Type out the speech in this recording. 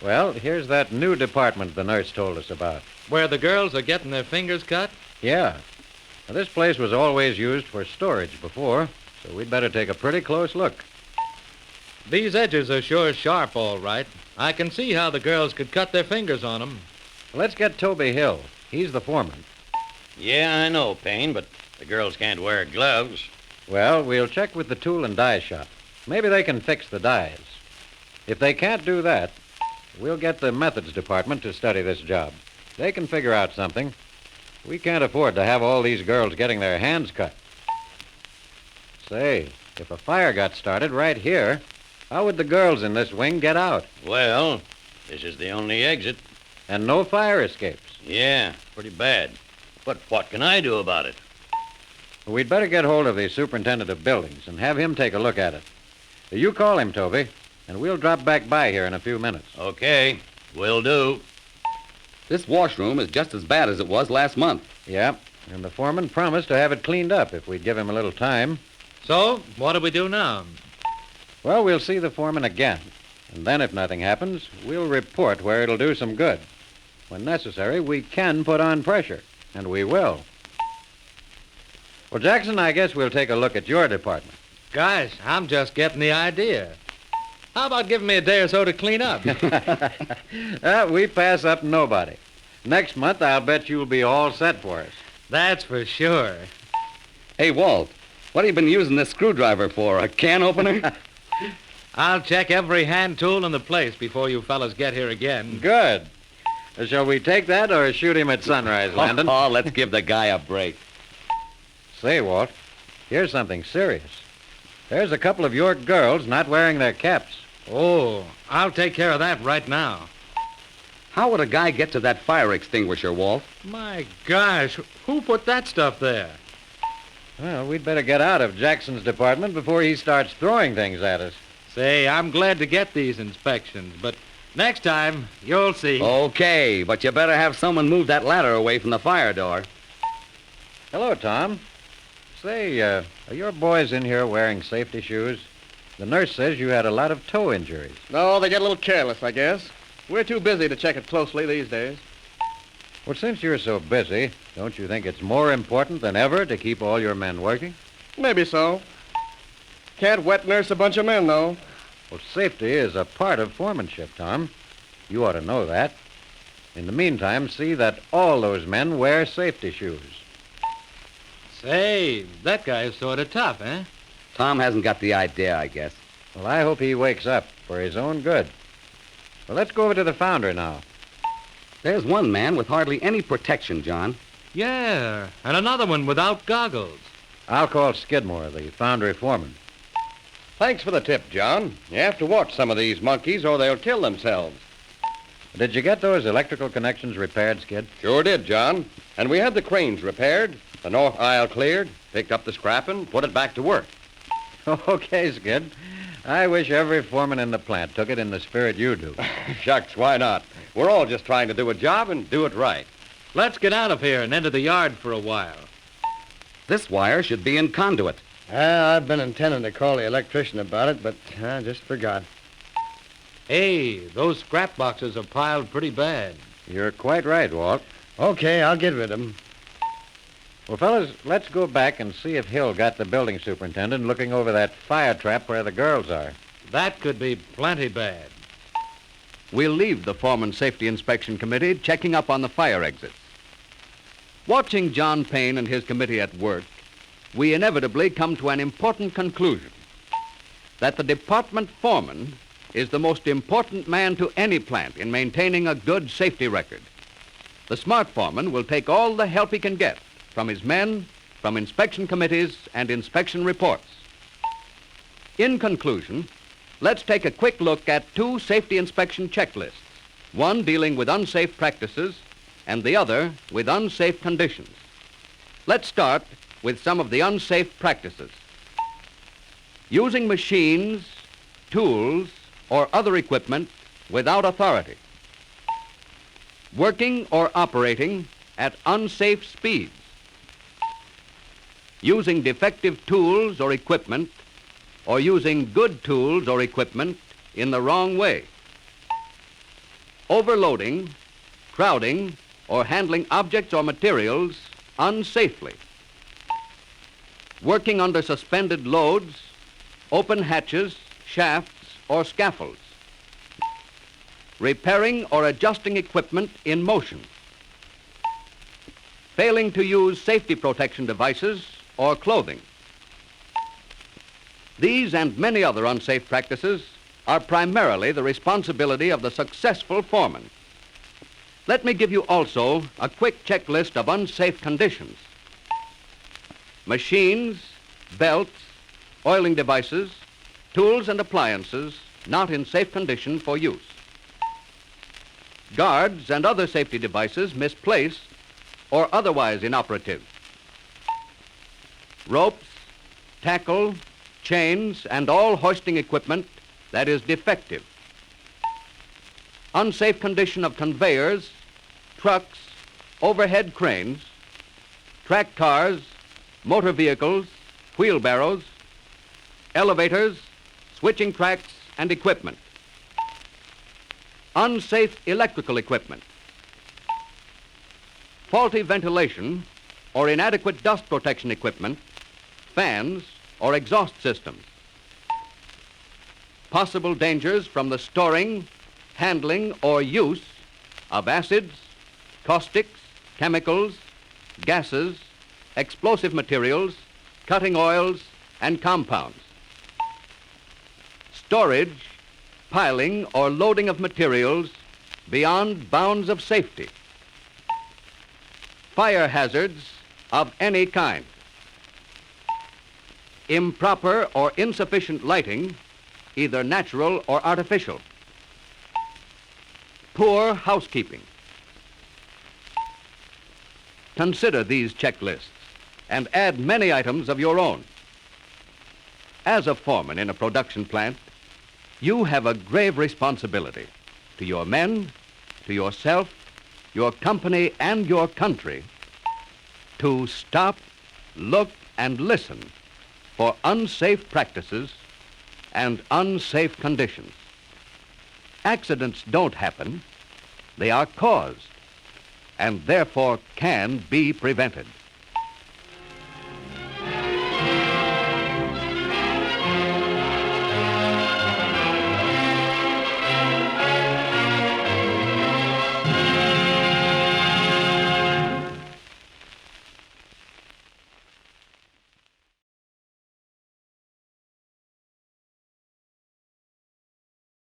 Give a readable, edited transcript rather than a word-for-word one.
Well, here's that new department the nurse told us about. Where the girls are getting their fingers cut? Yeah. Now, this place was always used for storage before, so we'd better take a pretty close look. These edges are sure sharp, all right. I can see how the girls could cut their fingers on them. Let's get Toby Hill. He's the foreman. Yeah, I know, Payne, but the girls can't wear gloves. Well, we'll check with the tool and die shop. Maybe they can fix the dies. If they can't do that, we'll get the methods department to study this job. They can figure out something. We can't afford to have all these girls getting their hands cut. Say, if a fire got started right here, how would the girls in this wing get out? Well, this is the only exit. And no fire escapes. Yeah, pretty bad. But what can I do about it? We'd better get hold of the superintendent of buildings and have him take a look at it. You call him, Toby, and we'll drop back by here in a few minutes. Okay, will do. This washroom is just as bad as it was last month. Yeah, and the foreman promised to have it cleaned up if we'd give him a little time. So, what do we do now? Well, we'll see the foreman again. And then if nothing happens, we'll report where it'll do some good. When necessary, we can put on pressure, and we will. Well, Jackson, I guess we'll take a look at your department. Gosh, I'm just getting the idea. How about giving me a day or so to clean up? We pass up nobody. Next month, I'll bet you'll be all set for us. That's for sure. Hey, Walt, what have you been using this screwdriver for? A can opener? I'll check every hand tool in the place before you fellas get here again. Good. Shall we take that or shoot him at sunrise, Landon? Oh, let's give the guy a break. Say, Walt, here's something serious. There's a couple of your girls not wearing their caps. Oh, I'll take care of that right now. How would a guy get to that fire extinguisher, Walt? My gosh, who put that stuff there? Well, we'd better get out of Jackson's department before he starts throwing things at us. Say, I'm glad to get these inspections, but next time, you'll see. Okay, but you better have someone move that ladder away from the fire door. Hello, Tom. Say, are your boys in here wearing safety shoes? The nurse says you had a lot of toe injuries. No, they get a little careless, I guess. We're too busy to check it closely these days. Well, since you're so busy, don't you think it's more important than ever to keep all your men working? Maybe so. Can't wet nurse a bunch of men, though. Well, safety is a part of foremanship, Tom. You ought to know that. In the meantime, see that all those men wear safety shoes. Say, that guy's sort of tough, eh? Tom hasn't got the idea, I guess. Well, I hope he wakes up for his own good. Well, let's go over to the foundry now. There's one man with hardly any protection, John. Yeah, and another one without goggles. I'll call Skidmore, the foundry foreman. Thanks for the tip, John. You have to watch some of these monkeys or they'll kill themselves. Did you get those electrical connections repaired, Skid? Sure did, John. And we had the cranes repaired, the north aisle cleared, picked up the scrapping, put it back to work. Okay, Skid. I wish every foreman in the plant took it in the spirit you do. Shucks, why not? We're all just trying to do a job and do it right. Let's get out of here and into the yard for a while. This wire should be in conduit. I've been intending to call the electrician about it, but I just forgot. Hey, those scrap boxes are piled pretty bad. You're quite right, Walt. Okay, I'll get rid of them. Well, fellas, let's go back and see if Hill got the building superintendent looking over that fire trap where the girls are. That could be plenty bad. We'll leave the Foreman Safety Inspection Committee checking up on the fire exits. Watching John Payne and his committee at work, we inevitably come to an important conclusion: that the department foreman is the most important man to any plant in maintaining a good safety record. The smart foreman will take all the help he can get from his men, from inspection committees, and inspection reports. In conclusion, let's take a quick look at two safety inspection checklists, one dealing with unsafe practices and the other with unsafe conditions. Let's start with some of the unsafe practices. Using machines, tools, or other equipment without authority. Working or operating at unsafe speeds. Using defective tools or equipment, or using good tools or equipment in the wrong way. overloading, crowding, or handling objects or materials unsafely, working under suspended loads, open hatches, shafts, or scaffolds, repairing or adjusting equipment in motion, failing to use safety protection devices or clothing. These and many other unsafe practices are primarily the responsibility of the successful foreman. Let me give you also a quick checklist of unsafe conditions. Machines, belts, oiling devices, tools and appliances not in safe condition for use. Guards and other safety devices misplaced or otherwise inoperative. Ropes, tackle, chains, and all hoisting equipment that is defective. Unsafe condition of conveyors, trucks, overhead cranes, track cars, motor vehicles, wheelbarrows, elevators, switching tracks, and equipment. Unsafe electrical equipment. Faulty ventilation or inadequate dust protection equipment, fans, or exhaust systems. Possible dangers from the storing, handling, or use of acids, caustics, chemicals, gases, explosive materials, cutting oils, and compounds. Storage, piling, or loading of materials beyond bounds of safety. Fire hazards of any kind. Improper or insufficient lighting, either natural or artificial. Poor housekeeping. Consider these checklists and add many items of your own. As a foreman in a production plant, you have a grave responsibility to your men, to yourself, your company, and your country to stop, look, and listen for unsafe practices and unsafe conditions. Accidents don't happen. They are caused and therefore can be prevented.